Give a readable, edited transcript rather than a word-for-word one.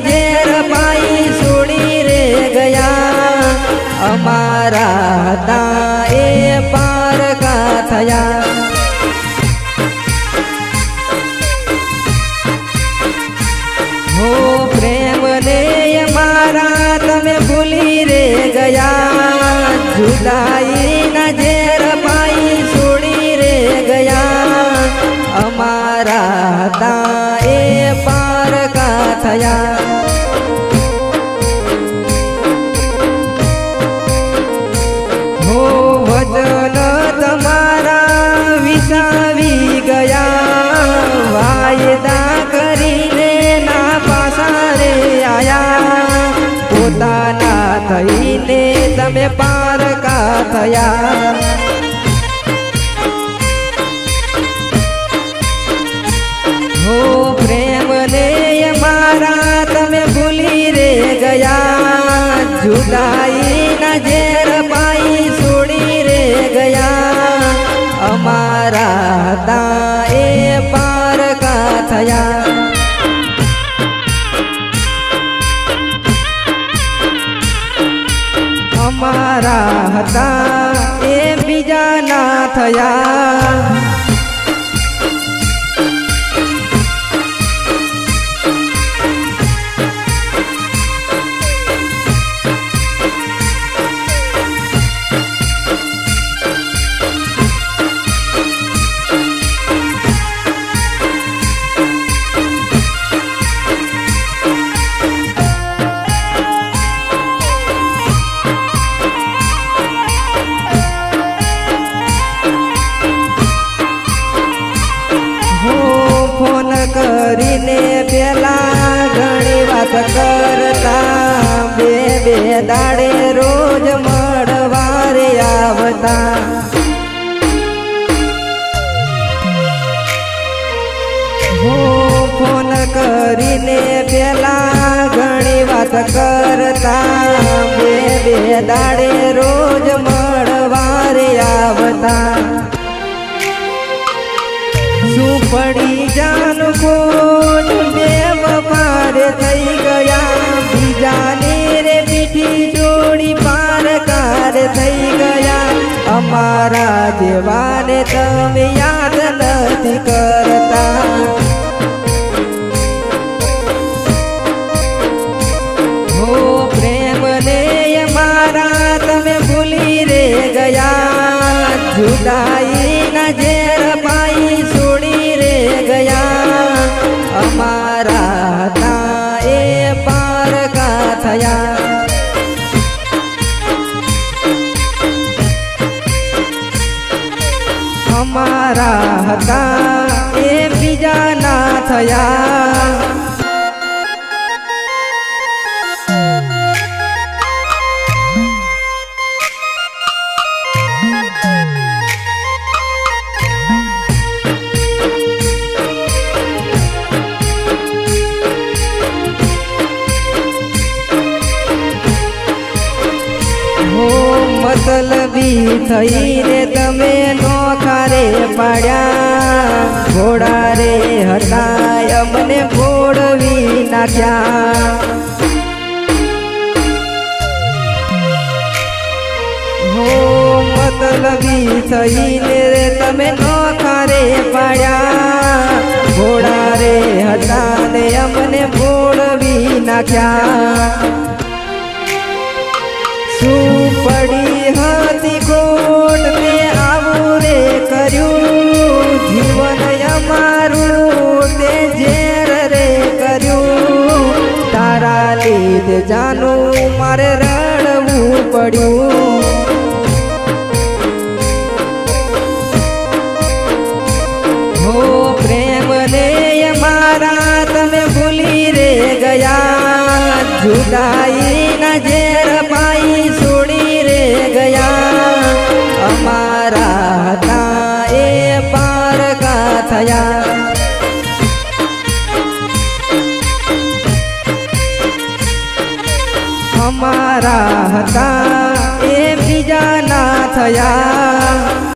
ઝેર પાઈ છોડી રે ગયા અમારા હતા એ પારકા થયા હો પ્રેમ ને મારા તમે ભૂલી રે ગયા જુદાઈ ના ઝેર પાઈ છોડી રે ગયા અમારા હતા એ પારકા થયા હો વચન તમારા વિસાવી ગયા વાયદા કરીને ના પાછા રે આયા પોતાના થઈને તમે પારકા થયા હો પ્રેમ ને મારા તમે ભૂલી રે ગયા જુદાઈ ના ઝેર પાઈ છોડી રે ગયા અમારા હતા એ પારકા થયા અમારા હતા એ બીજાના થયા કરીને પેલા ઘણી વાત કરતા બે બે દાડે રોજ મળવારે આવતા હો ફોન કરીને પેલા ઘણી વાત કરતા બે બે દાડે રોજ મળવારે આવતા શું પડી જાન કોટ બે વફાર થઈ ગયા બીજાની રે મીઠી જોડી પારકાર થઈ ગયા અમારા જેવાને તમે યાદ નથી કરતા હો પ્રેમ ને મારા તમે ભૂલી રે ગયા જુદાઈ ના ઝેર પાઈ છોડી રે ગયા અમારા હતા એ પારકા થયા અમારા હતા એ બીજાના થયા મતલબી થઈને તમે નોખારે પાડ્યા ઘોડા રે હતા અમને ઘોડવી નાખ્યા હો મતલબી થઈને તમે નોખારે પાડ્યા ઘોડા રે હતા ને અમને ઘોડવી નાખ્યા શું પડી હતી ખોટ તે આવું રે કર્યું જીવન અમારું તે ઝેર રે કર્યું તારા લીધે જાનું મારે રડવું પડ્યું હો પ્રેમ ને મારા તમે ભૂલી રે ગયા જુદાઈ ના ઝેર પાઈ છોડી રે ગયા અમારા હતા એ પારકા થયા અમારા હતા એ બીજાના થયા